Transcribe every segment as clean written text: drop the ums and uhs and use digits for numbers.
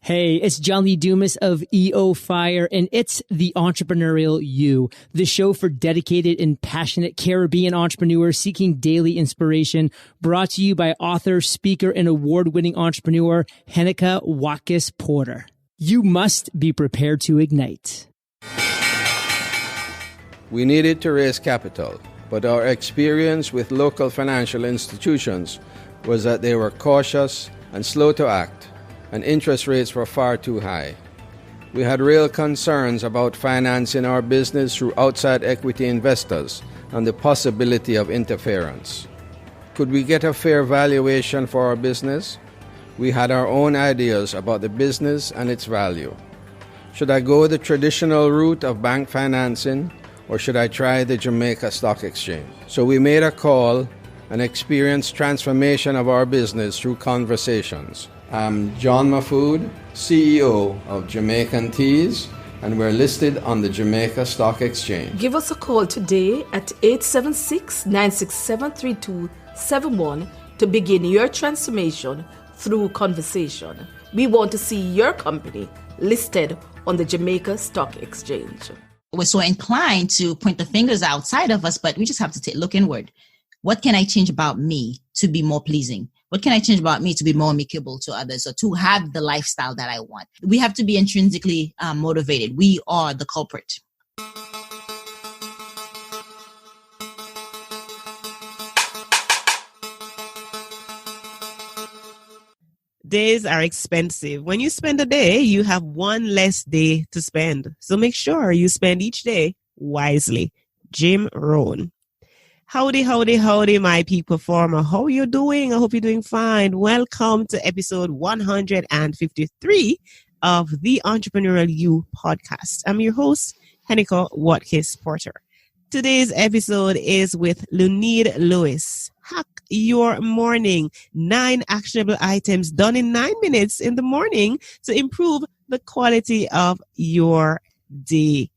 Hey, it's John Lee Dumas of EO Fire, and it's The Entrepreneurial You, the show for dedicated and passionate Caribbean entrepreneurs seeking daily inspiration, brought to you by author, speaker, and award-winning entrepreneur Heneka Watkis-Porter. You must be prepared to ignite. We needed to raise capital, but our experience with local financial institutions was that they were cautious and slow to act, and interest rates were far too high. We had real concerns about financing our business through outside equity investors and the possibility of interference. Could we get a fair valuation for our business? We had our own ideas about the business and its value. Should I go the traditional route of bank financing, or should I try the Jamaica Stock Exchange? So we made a call and experienced transformation of our business through conversations. I'm John Mahfood, CEO of Jamaican Teas, and we're listed on the Jamaica Stock Exchange. Give us a call today at 876-967-3271 to begin your transformation through conversation. We want to see your company listed on the Jamaica Stock Exchange. We're so inclined to point the fingers outside of us, but we just have to look inward. What can I change about me to be more pleasing? What can I change about me to be more amicable to others, or to have the lifestyle that I want? We have to be intrinsically motivated. We are the culprit. Days are expensive. When you spend a day, you have one less day to spend. So make sure you spend each day wisely. Jim Rohn. Howdy, howdy, howdy, my peak performer. How are you doing? I hope you're doing fine. Welcome to episode 153 of the Entrepreneurial You podcast. I'm your host, Heneka Watkis-Porter. Today's episode is with Lunide Lewis. Hack your morning. 9 actionable items done in 9 minutes in the morning to improve the quality of your day.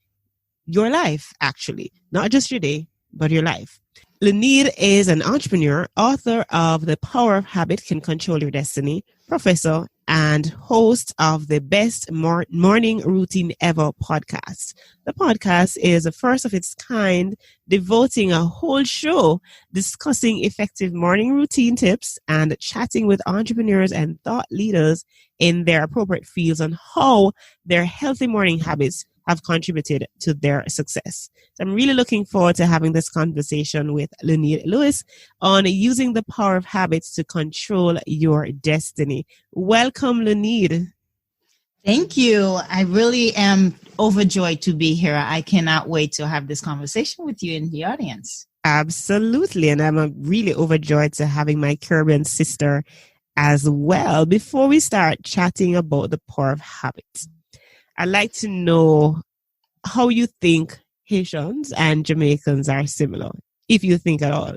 Your life, actually. Not just your day, but your life. Lunide is an entrepreneur, author of The Power of Habit Can Control Your Destiny, professor, and host of the Best Morning Routine Ever podcast. The podcast is the first of its kind, devoting a whole show discussing effective morning routine tips and chatting with entrepreneurs and thought leaders in their appropriate fields on how their healthy morning habits have contributed to their success. So I'm really looking forward to having this conversation with Lunide Lewis on using the power of habits to control your destiny. Welcome, Lunide. Thank you. I really am overjoyed to be here. I cannot wait to have this conversation with you in the audience. Absolutely. And I'm really overjoyed to having my Caribbean sister as well. Before we start chatting about the power of habits, I'd like to know how you think Haitians and Jamaicans are similar, if you think at all.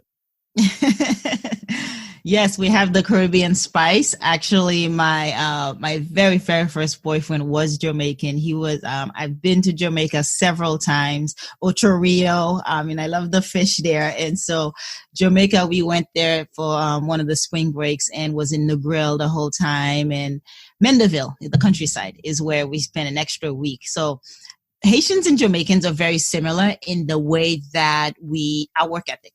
Yes, we have the Caribbean spice. Actually, my very, very first boyfriend was Jamaican. He was, I've been to Jamaica several times, Ocho Rio, and I love the fish there. And so Jamaica, we went there for one of the spring breaks and was in Negril the whole time. And Mendeville, the countryside, is where we spent an extra week. So Haitians and Jamaicans are very similar in the way that our work ethic.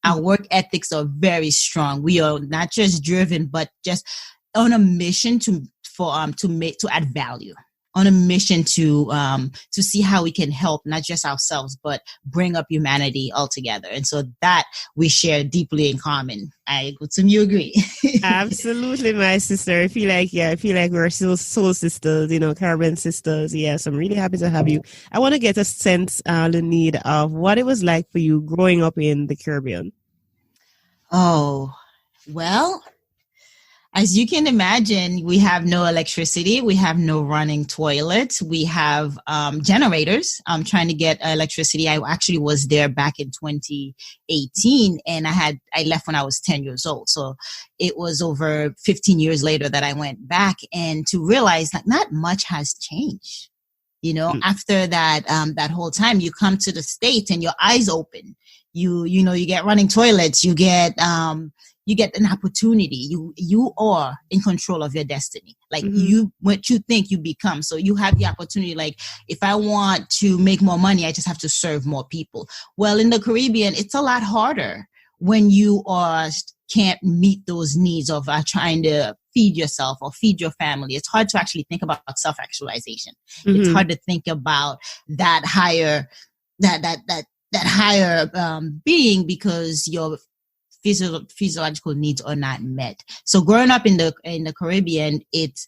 Our work ethics are very strong. We are not just driven, but just on a mission to add value, on a mission to see how we can help not just ourselves, but bring up humanity altogether. And so that we share deeply in common. I assume you agree. Absolutely, my sister. I feel like we're still soul sisters, Caribbean sisters. Yes, I'm really happy to have you. I want to get a sense, Lunide, of what it was like for you growing up in the Caribbean. Oh, well, as you can imagine, we have no electricity. We have no running toilets. We have generators. I'm trying to get electricity. I actually was there back in 2018, and I left when I was 10 years old. So it was over 15 years later that I went back, and to realize like not much has changed. After that whole time, you come to the States and your eyes open. You get running toilets. You get you get an opportunity. You are in control of your destiny. Like what you think you become. So you have the opportunity. Like if I want to make more money, I just have to serve more people. Well, in the Caribbean, it's a lot harder when you can't meet those needs of trying to feed yourself or feed your family. It's hard to actually think about self-actualization. It's hard to think about that higher being, because your physiological needs are not met. So growing up in the Caribbean, it's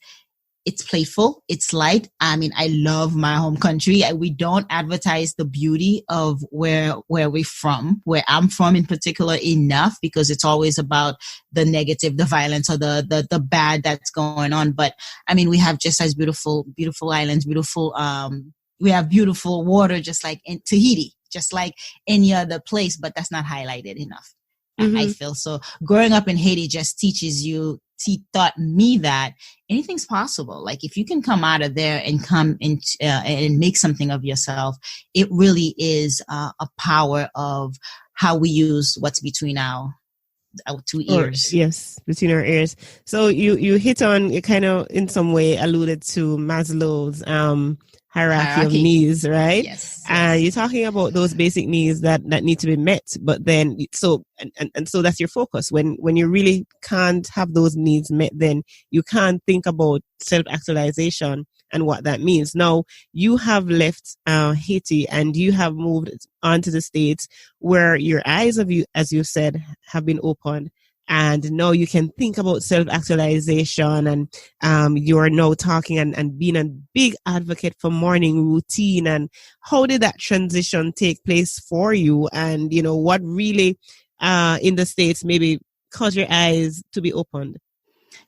playful, it's light. I mean, I love my home country. We don't advertise the beauty of where we're from, where I'm from in particular, enough, because it's always about the negative, the violence, or the bad that's going on. But I mean, we have just as beautiful islands, we have beautiful water, just like in Tahiti, just like any other place, but that's not highlighted enough. I feel. So growing up in Haiti just taught me that anything's possible. Like if you can come out of there and come in and make something of yourself, it really is a power of how we use what's between our two ears. Yes, between our ears. So you hit on, you kind of in some way alluded to Maslow's hierarchy of needs, right? Yes. You're talking about those basic needs that need to be met, but then so that's your focus. When you really can't have those needs met, then you can't think about self-actualization and what that means. Now you have left Haiti and you have moved on to the States, where your eyes as you said, have been opened. And now you can think about self-actualization, and you are now talking and being a big advocate for morning routine. And how did that transition take place for you? And, what really in the States maybe caused your eyes to be opened?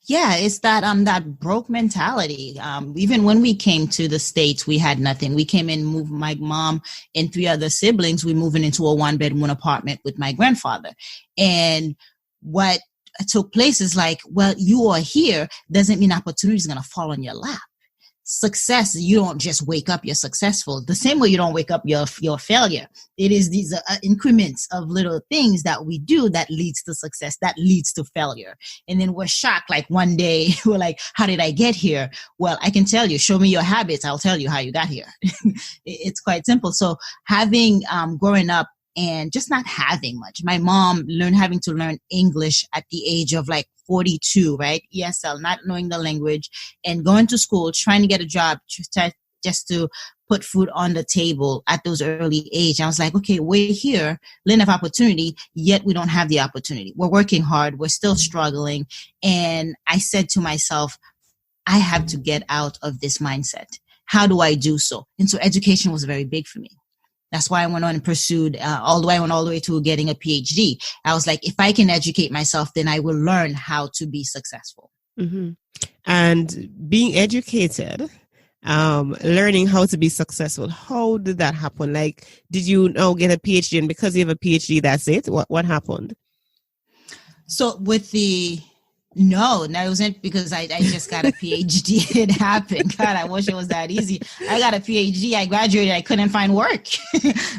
Yeah, it's that broke mentality. Even when we came to the States, we had nothing. We came in, moved my mom and 3 other siblings. We moving into a 1-bedroom apartment with my grandfather. And what took place is like, well, you are here doesn't mean opportunity is going to fall on your lap. Success, you don't just wake up, you're successful. The same way you don't wake up, your failure. It is these increments of little things that we do that leads to success, that leads to failure. And then we're shocked. Like one day we're like, how did I get here? Well, I can tell you, show me your habits. I'll tell you how you got here. It's quite simple. So having, growing up, and just not having much. My mom having to learn English at the age of like 42, right? ESL, not knowing the language, and going to school, trying to get a job just to put food on the table at those early age. I was like, okay, we're here, land of opportunity, yet we don't have the opportunity. We're working hard. We're still struggling. And I said to myself, I have to get out of this mindset. How do I do so? And so education was very big for me. That's why I went on and pursued, all the way to getting a PhD. I was like, if I can educate myself, then I will learn how to be successful. Mm-hmm. And being educated, learning how to be successful, how did that happen? Like, did you now get a PhD, and because you have a PhD, that's it? What happened? So No, it wasn't because I just got a PhD. It happened. God, I wish it was that easy. I got a PhD. I graduated. I couldn't find work.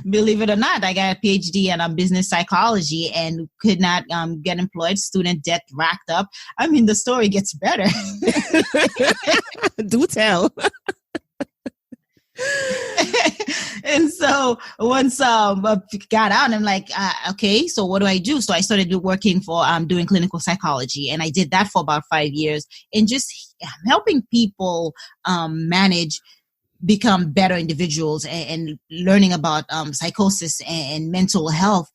Believe it or not, I got a PhD in business psychology and could not get employed. Student debt racked up. I mean, the story gets better. Do tell. And so once got out, I'm like, okay, so what do I do? So I started working for doing clinical psychology, and I did that for about 5 years, and just helping people become better individuals and learning about psychosis and mental health.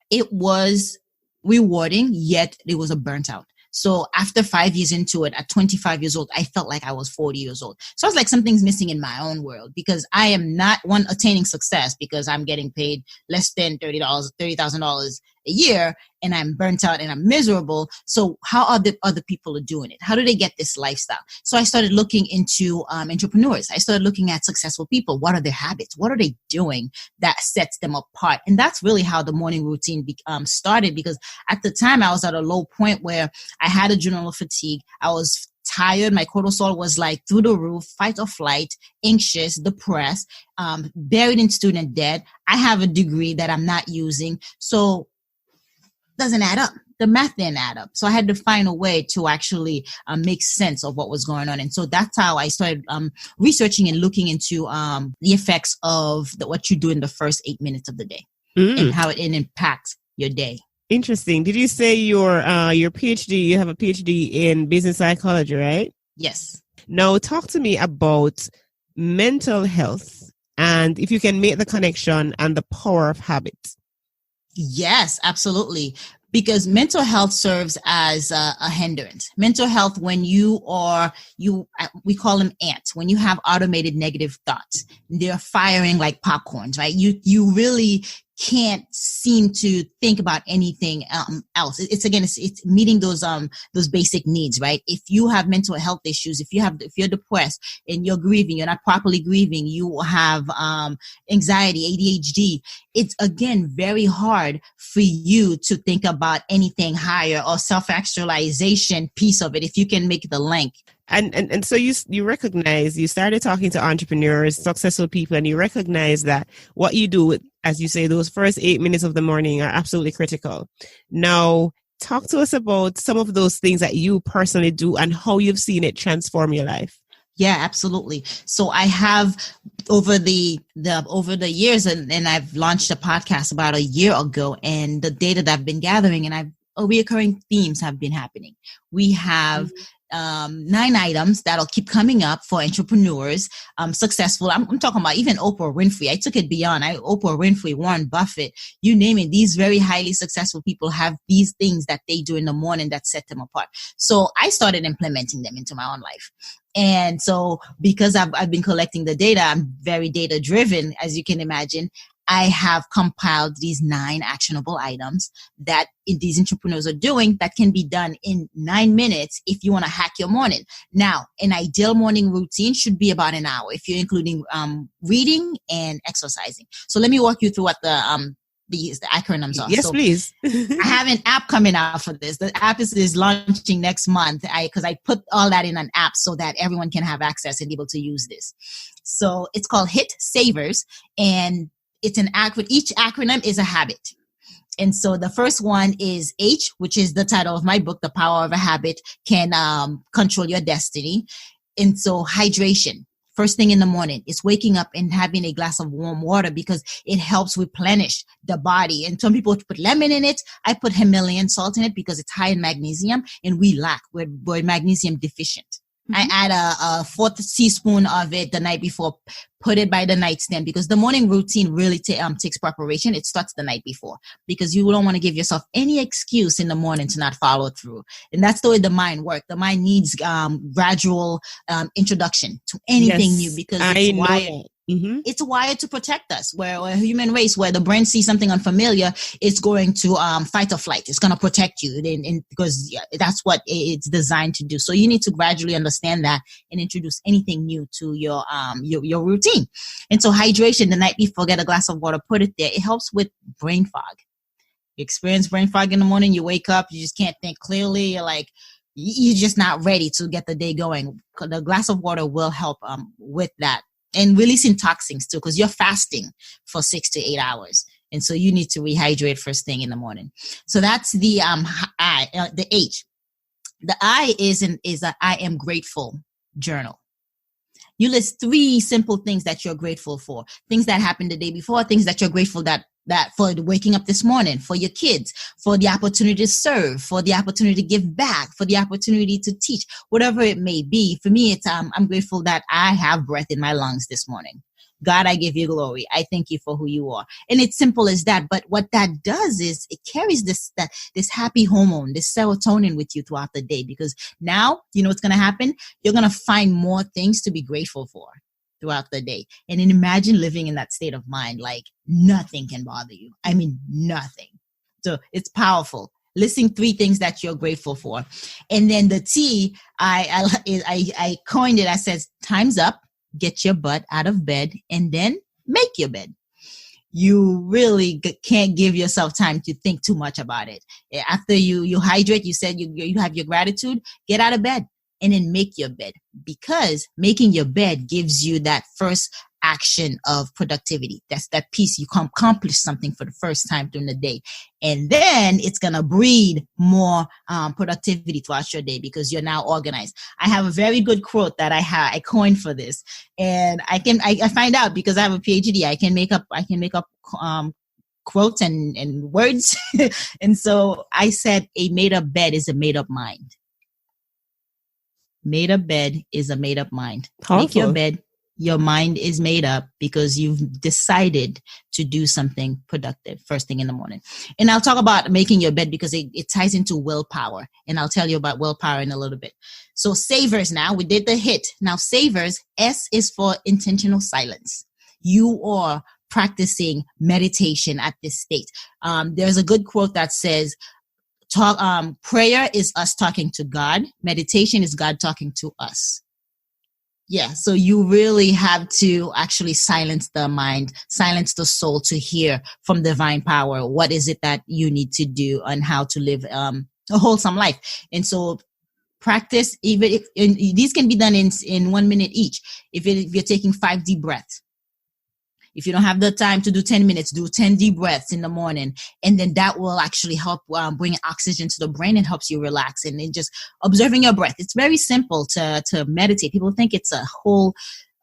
It was rewarding, yet it was a burnt out. So after 5 years into it, at 25 years old, I felt like I was 40 years old. So I was like, something's missing in my own world, because I am not attaining success because I'm getting paid less than $30,000 a year, and I'm burnt out and I'm miserable. So how are the other people doing it? How do they get this lifestyle? So I started looking into entrepreneurs. I started looking at successful people. What are their habits? What are they doing that sets them apart? And that's really how the morning routine started, because at the time I was at a low point where I had adrenal fatigue. I was tired. My cortisol was like through the roof, fight or flight, anxious, depressed, buried in student debt. I have a degree that I'm not using. So doesn't add up. the math didn't add up. So I had to find a way to actually make sense of what was going on. And so that's how I started researching and looking into the effects of what you do in the first 8 minutes of the day and how it impacts your day. Interesting. Did you say your PhD, you have a PhD in business psychology, right? Yes. Now talk to me about mental health and if you can make the connection and the power of habit. Yes, absolutely. Because mental health serves as a hindrance. Mental health, when we call them ants, when you have automated negative thoughts, they're firing like popcorns, right? You really can't seem to think about anything else. It's meeting those basic needs, right? If you have mental health issues, if you're depressed and you're grieving, you're not properly grieving, you have anxiety, ADHD, it's again very hard for you to think about anything higher or self-actualization piece of it if you can make the link. And so you recognize, you started talking to entrepreneurs, successful people, and you recognize that what you do with, as you say, those first 8 minutes of the morning are absolutely critical. Now, talk to us about some of those things that you personally do and how you've seen it transform your life. Yeah, absolutely. So I have over the years, and I've launched a podcast about a year ago, and the data that I've been gathering and reoccurring themes have been happening. We have 9 items that'll keep coming up for entrepreneurs, successful. I'm talking about even Oprah Winfrey. I took it beyond. Oprah Winfrey, Warren Buffett, you name it. These very highly successful people have these things that they do in the morning that set them apart. So I started implementing them into my own life. And so because I've been collecting the data, I'm very data driven, as you can imagine. I have compiled these 9 actionable items that these entrepreneurs are doing that can be done in 9 minutes if you want to hack your morning. Now, an ideal morning routine should be about an hour if you're including reading and exercising. So let me walk you through what the acronyms are. Yes, so please. I have an app coming out for this. The app is launching next month because I put all that in an app so that everyone can have access and be able to use this. So it's called Hit Savers, and it's an acronym. Each acronym is a habit. And so the first one is H, which is the title of my book, The Power of a Habit Can Control Your Destiny. And so hydration, first thing in the morning, is waking up and having a glass of warm water because it helps replenish the body. And some people put lemon in it. I put Himalayan salt in it because it's high in magnesium, and we're magnesium deficient. I add a 4th teaspoon of it the night before, put it by the nightstand because the morning routine really takes preparation. It starts the night before because you don't want to give yourself any excuse in the morning to not follow through. And that's the way the mind works. The mind needs gradual introduction to anything new because it's wired. Mm-hmm. It's wired to protect us. We're a human race where the brain sees something unfamiliar, it's going to fight or flight. It's going to protect you because that's what it's designed to do. So you need to gradually understand that and introduce anything new to your routine. And so hydration the night before, get a glass of water, put it there. It helps with brain fog. You experience brain fog in the morning, you wake up, you just can't think clearly. You're just not ready to get the day going. The glass of water will help with that. And releasing toxins too, because you're fasting for 6 to 8 hours. And so you need to rehydrate first thing in the morning. So that's the the H. The I is a I am grateful journal. You list 3 simple things that you're grateful for. Things that happened the day before, things that you're grateful that for waking up this morning, for your kids, for the opportunity to serve, for the opportunity to give back, for the opportunity to teach, whatever it may be. For me, it's I'm grateful that I have breath in my lungs this morning. God, I give you glory. I thank you for who you are. And it's simple as that. But what that does is it carries this happy hormone, this serotonin with you throughout the day, because now you know what's going to happen. You're going to find more things to be grateful for throughout the day. And then imagine living in that state of mind, like nothing can bother you. I mean, nothing. So it's powerful. Listing 3 things that you're grateful for. And then the T, I coined it. I said, time's up. Get your butt out of bed and then make your bed. You really can't give yourself time to think too much about it. After you hydrate, you said you have your gratitude, get out of bed and then make your bed, because making your bed gives you that first action of productivity. That's that piece. You accomplish something for the first time during the day. And then it's going to breed more productivity throughout your day because you're now organized. I have a very good quote that I coined for this. And I find out because I have a PhD, I can make up quotes and words. And so I said, a made up bed is a made up mind. Made up bed is a made up mind. Powerful. Make your bed. Your mind is made up because you've decided to do something productive first thing in the morning. And I'll talk about making your bed because it ties into willpower. And I'll tell you about willpower in a little bit. So savers now, we did the hit. Now savers, S is for intentional silence. You are practicing meditation at this state. There's a good quote that says, prayer is us talking to God. Meditation is God talking to us. Yeah, so you really have to actually silence the mind, silence the soul to hear from divine power. What is it that you need to do and how to live a wholesome life? And so practice, even if these can be done in 1 minute each. If you're taking 5 deep breaths. If you don't have the time to do 10 minutes, do 10 deep breaths in the morning. And then that will actually help bring oxygen to the brain and helps you relax. And then just observing your breath. It's very simple to meditate. People think it's a whole,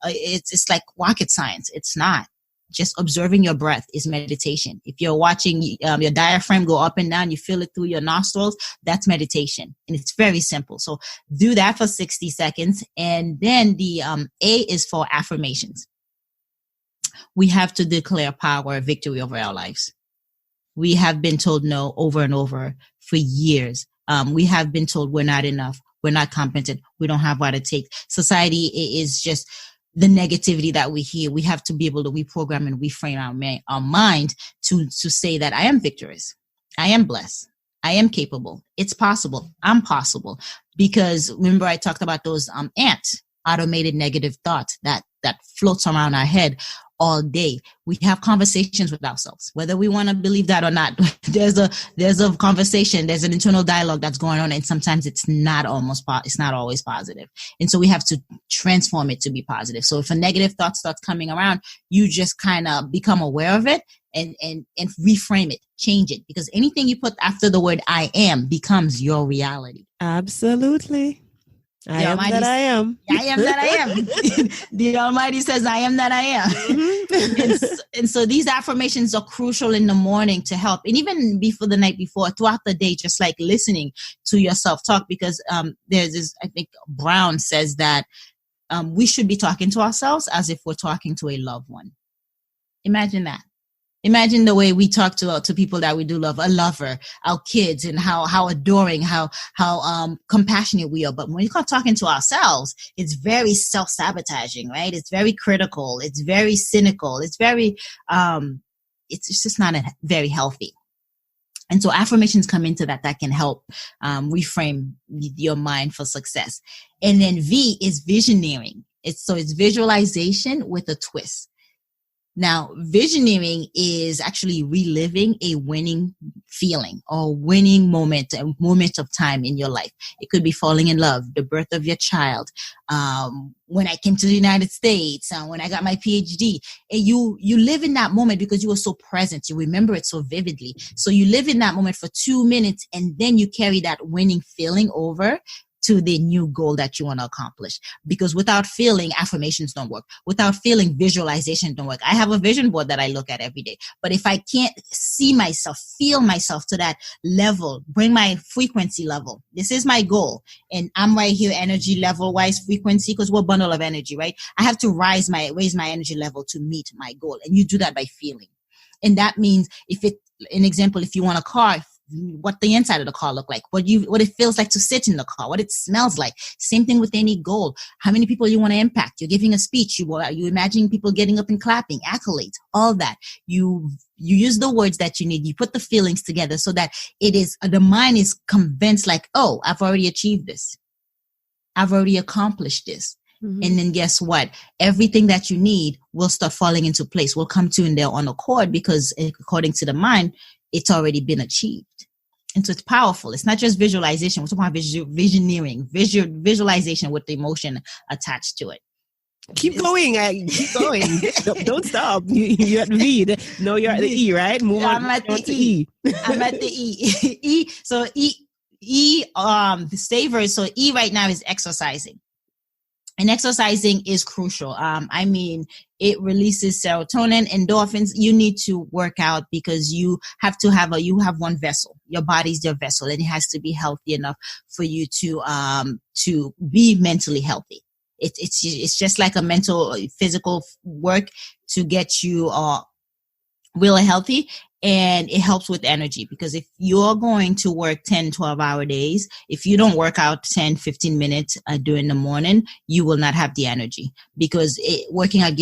it's like rocket science. It's not. Just observing your breath is meditation. If you're watching your diaphragm go up and down, you feel it through your nostrils, that's meditation. And it's very simple. So do that for 60 seconds. And then the A is for affirmations. We have to declare power, victory over our lives. We have been told no over and over for years. We have been told we're not enough. We're not competent. We don't have what it takes. Society is just the negativity that we hear. We have to be able to reprogram and reframe our mind to say that I am victorious. I am blessed. I am capable. It's possible. I'm possible. Because remember I talked about those ants, automated negative thoughts that floats around our head all day. We have conversations with ourselves, whether we want to believe that or not. There's a conversation, there's an internal dialogue that's going on, and sometimes it's not always positive. And so we have to transform it to be positive. So if a negative thought starts coming around, you just kind of become aware of it and reframe it, change it, because anything you put after the word I am becomes your reality. Absolutely. I am that I am. I am that I am. The Almighty says, I am that I am. Mm-hmm. and so these affirmations are crucial in the morning to help. And even before the night before, throughout the day, just like listening to yourself talk, because there's this, I think Brown says that we should be talking to ourselves as if we're talking to a loved one. Imagine that. Imagine the way we talk to people that we do love, a lover, our kids, and how adoring, how compassionate we are. But when you're talking to ourselves, it's very self-sabotaging, right? It's very critical. It's very cynical. It's very, it's just not very healthy. And so affirmations come into that can help reframe your mind for success. And then V is visioneering. It's visualization with a twist. Now, visioneering is actually reliving a winning feeling or winning moment, a moment of time in your life. It could be falling in love, the birth of your child, when I came to the United States, when I got my PhD. And you live in that moment because you were so present. You remember it so vividly. So you live in that moment for 2 minutes, and then you carry that winning feeling over to the new goal that you want to accomplish. Because without feeling, affirmations don't work. Without feeling, visualization don't work. I have a vision board that I look at every day. But if I can't see myself, feel myself to that level, bring my frequency level, this is my goal. And I'm right here, energy level wise, frequency, because we're a bundle of energy, right? I have to raise my energy level to meet my goal. And you do that by feeling. And that means if you want a car, what the inside of the car look like, what it feels like to sit in the car, what it smells like. Same thing with any goal. How many people you want to impact? You're giving a speech. You imagining people getting up and clapping, accolades, all that. You use the words that you need. You put the feelings together so that the mind is convinced like, oh, I've already achieved this. I've already accomplished this. Mm-hmm. And then guess what? Everything that you need will start falling into place. Will come to in their own accord because according to the mind, it's already been achieved. And so it's powerful. It's not just visualization. We're talking about visioneering, visualization with the emotion attached to it. Keep going. Keep going. Don't stop. You're at V. No, you're at the E, right? Move on. I'm at the E. I'm at the E. E. So the savers. So E right now is exercising. And exercising is crucial. I mean, it releases serotonin, endorphins. You need to work out because you have one vessel. Your body's your vessel, and it has to be healthy enough for you to be mentally healthy. It's just like a mental, physical work to get you really healthy. And it helps with energy, because if you're going to work 10, 12-hour days, if you don't work out 10, 15 minutes during the morning, you will not have the energy, because working out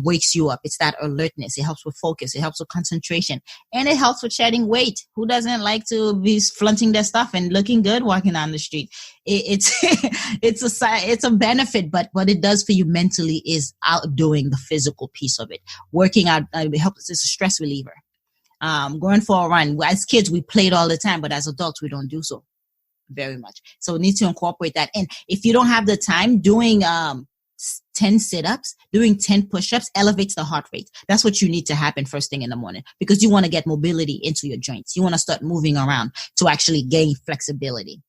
wakes you up. It's that alertness. It helps with focus. It helps with concentration, and it helps with shedding weight. Who doesn't like to be flaunting their stuff and looking good walking down the street? It's a benefit, but what it does for you mentally is outdoing the physical piece of it. Working out it helps. It's a stress reliever. Going for a run. As kids, we played all the time, but as adults, we don't do so very much. So we need to incorporate that. And if you don't have the time, doing 10 sit-ups, doing 10 push-ups elevates the heart rate. That's what you need to happen first thing in the morning, because you want to get mobility into your joints. You want to start moving around to actually gain flexibility.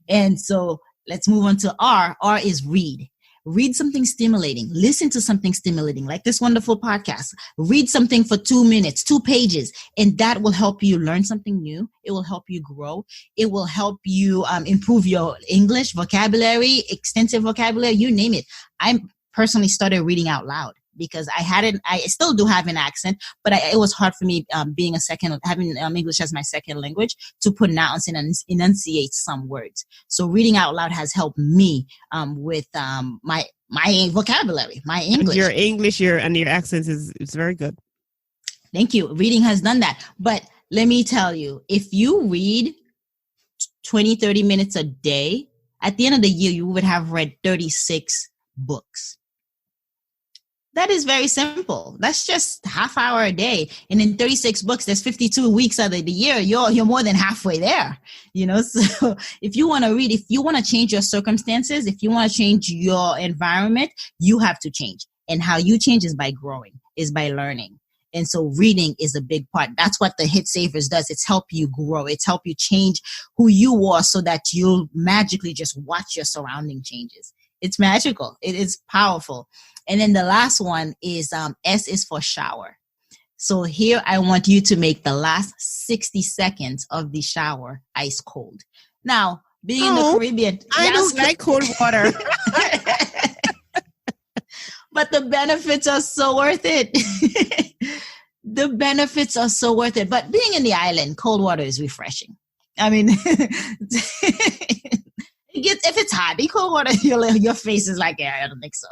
And so let's move on to R. R is read. Read something stimulating. Listen to something stimulating, like this wonderful podcast. Read something for 2 minutes, 2 pages, and that will help you learn something new. It will help you grow. It will help you improve your English vocabulary, extensive vocabulary, you name it. I personally started reading out loud, because I still do have an accent, but it was hard for me having English as my second language to pronounce and enunciate some words. So reading out loud has helped me with my vocabulary, my English. Your English, your accent is very good. Thank you. Reading has done that. But let me tell you, if you read 20, 30 minutes a day, at the end of the year, you would have read 36 books. That is very simple. That's just half hour a day. And in 36 books, there's 52 weeks out of the year. You're more than halfway there, So if you want to read, if you want to change your circumstances, if you want to change your environment, you have to change. And how you change is by growing, is by learning. And so reading is a big part. That's what the Hit Savers does. It's help you grow. It's help you change who you are, so that you'll magically just watch your surrounding changes. It's magical. It is powerful. And then the last one is S is for shower. So here I want you to make the last 60 seconds of the shower ice cold. Now, being in the Caribbean, I don't like cold water. But the benefits are so worth it. The benefits are so worth it. But being in the island, cold water is refreshing. I mean, if it's hot, in cold water, your face is like, yeah, I don't think so.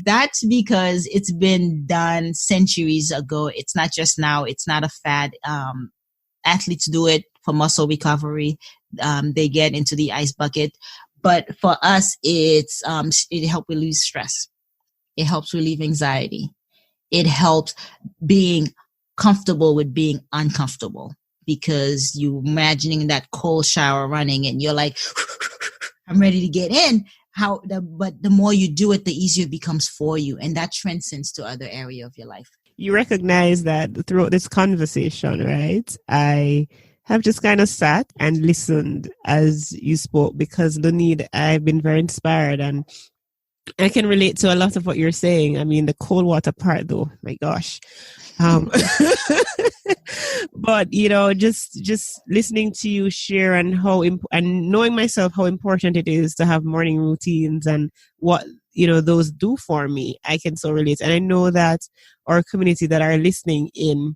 That's because it's been done centuries ago. It's not just now. It's not a fad. Athletes do it for muscle recovery. They get into the ice bucket. But for us, it helps relieve stress. It helps relieve anxiety. It helps being comfortable with being uncomfortable, because you imagining that cold shower running and you're like, I'm ready to get in. But the more you do it, the easier it becomes for you. And that transcends to other area of your life. You recognize that throughout this conversation, right? I have just kind of sat and listened as you spoke, because Lunide, I've been very inspired, and I can relate to a lot of what you're saying. I mean, the cold water part, though, my gosh. But just listening to you share and and knowing myself how important it is to have morning routines and what those do for me, I can so relate. And I know that our community that are listening in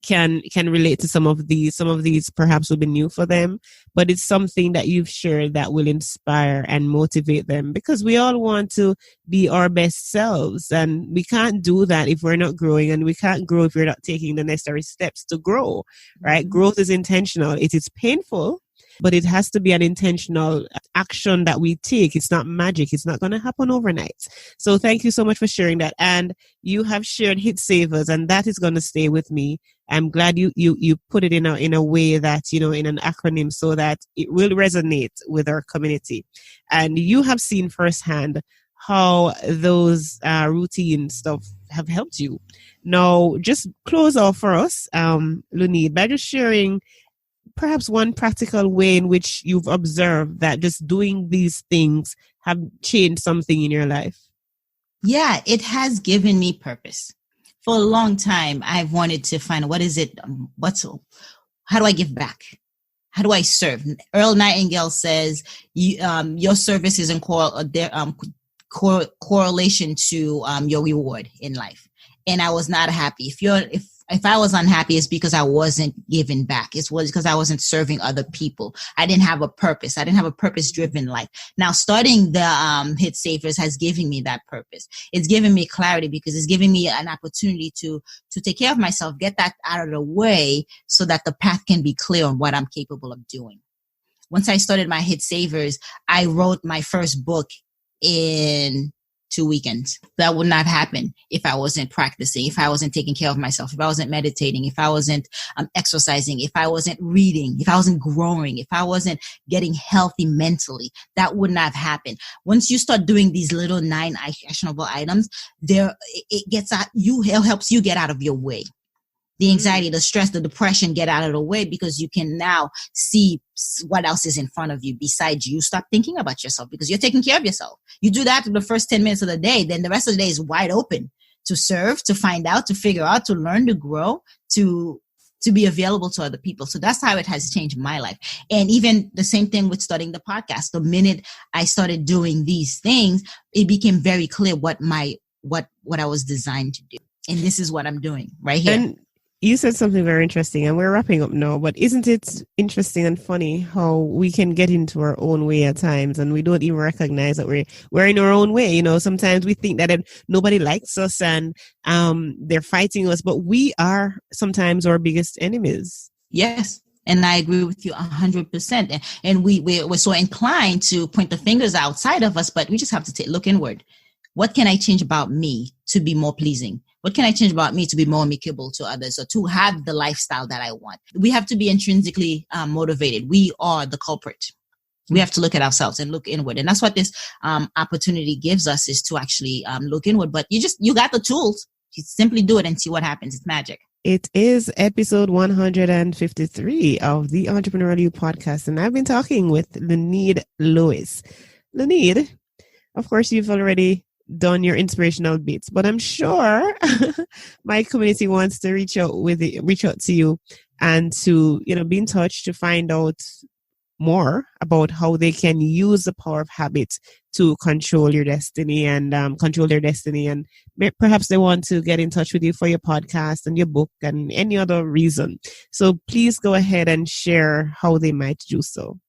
can relate to some of these perhaps will be new for them, but it's something that you've shared that will inspire and motivate them, because we all want to be our best selves, and we can't do that if we're not growing, and we can't grow if we're not taking the necessary steps to grow, right? Mm-hmm. Growth is intentional. It is painful, but it has to be an intentional action that we take. It's not magic. It's not going to happen overnight. So thank you so much for sharing that. And you have shared Hit Savers, and that is going to stay with me. I'm glad you put it in a way that, in an acronym, so that it will resonate with our community. And you have seen firsthand how those routine stuff have helped you. Now, just close off for us, Lunide, by just sharing perhaps one practical way in which you've observed that just doing these things have changed something in your life. Yeah, it has given me purpose. For a long time, I've wanted to find what is it, how do I give back? How do I serve? Earl Nightingale says your service is in correlation to your reward in life. And I was not happy. If I was unhappy, it's because I wasn't giving back. It was because I wasn't serving other people. I didn't have a purpose. I didn't have a purpose-driven life. Now, starting the Hit Savers has given me that purpose. It's given me clarity because it's giving me an opportunity to take care of myself, get that out of the way so that the path can be clear on what I'm capable of doing. Once I started my Hit Savers, I wrote my first book in 2 weekends. That would not happen if I wasn't practicing, if I wasn't taking care of myself, if I wasn't meditating, if I wasn't exercising, if I wasn't reading, if I wasn't growing, if I wasn't getting healthy mentally. That would not have happened. Once you start doing these little 9 actionable items, it helps you get out of your way. The anxiety, the stress, the depression get out of the way because you can now see what else is in front of you besides you. Stop thinking about yourself because you're taking care of yourself. You do that for the first 10 minutes of the day, then the rest of the day is wide open to serve, to find out, to figure out, to learn, to grow, to be available to other people. So that's how it has changed my life. And even the same thing with starting the podcast. The minute I started doing these things, it became very clear what I was designed to do. And this is what I'm doing right here. And you said something very interesting, and we're wrapping up now, but isn't it interesting and funny how we can get into our own way at times and we don't even recognize that we're in our own way. You know, sometimes we think that nobody likes us and they're fighting us, but we are sometimes our biggest enemies. Yes. And I agree with you 100%. And we're so inclined to point the fingers outside of us, but we just have to look inward. What can I change about me to be more pleasing? What can I change about me to be more amicable to others or to have the lifestyle that I want? We have to be intrinsically motivated. We are the culprit. We have to look at ourselves and look inward. And that's what this opportunity gives us, is to actually look inward. But you got the tools. You simply do it and see what happens. It's magic. It is episode 153 of the Entrepreneurial You podcast. And I've been talking with Lunide Lewis. Lunide, of course, you've already done your inspirational bits, but I'm sure my community wants to reach out to you and to be in touch to find out more about how they can use the power of habit to control your destiny and control their destiny. And perhaps they want to get in touch with you for your podcast and your book and any other reason. So please go ahead and share how they might do so.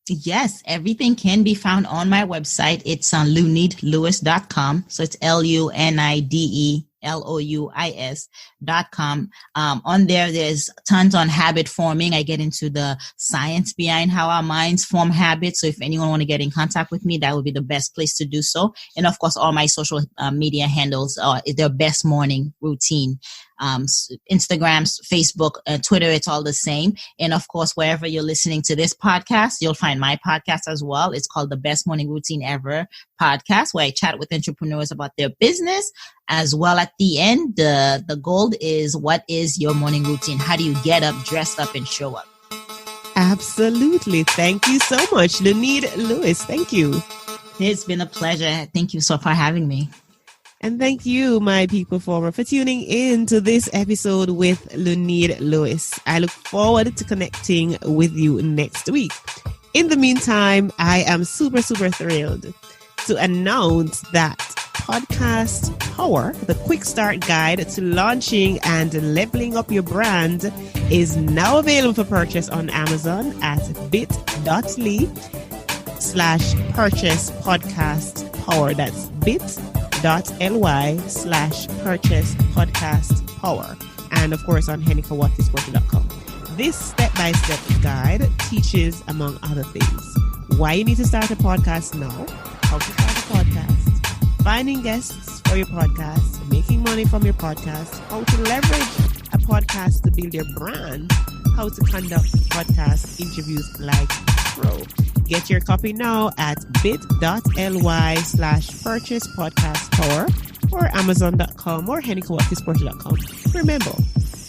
Yes, everything can be found on my website. It's on lunidelewis.com. So it's LUNIDELOUIS.com. On there's tons on habit forming. I get into the science behind how our minds form habits. So if anyone want to get in contact with me, that would be the best place to do so. And of course, all my social media handles are their best morning routine. Instagram, Facebook, Twitter, it's all the same. And of course, wherever you're listening to this podcast, you'll find my podcast as well. It's called the Best Morning Routine Ever podcast, where I chat with entrepreneurs about their business. As well, at the end, the goal is, what is your morning routine? How do you get up, dress up, and show up? Absolutely. Thank you so much, Lunide Lewis. Thank you. It's been a pleasure. Thank you so for having me. And thank you, my people, for tuning in to this episode with Lunide Lewis. I look forward to connecting with you next week. In the meantime, I am super, super thrilled to announce that Podcast Power, the quick start guide to launching and leveling up your brand, is now available for purchase on Amazon at bit.ly/purchase podcast power. That's bit.ly/purchase podcast power. And of course on Heneka, Watkis-Porter.com. This step-by-step guide teaches, among other things, why you need to start a podcast now, how to start a podcast, finding guests for your podcast, making money from your podcast, how to leverage a podcast to build your brand, how to conduct podcast interviews like Pro. Get your copy now at bit.ly/purchase podcast tower or amazon.com or heneka.watkis-porter.com. Remember,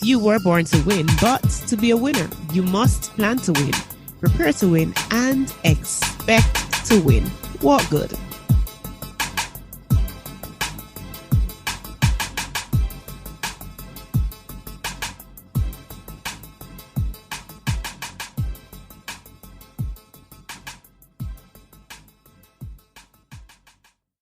you were born to win, but to be a winner, you must plan to win, prepare to win, and expect to win. What good?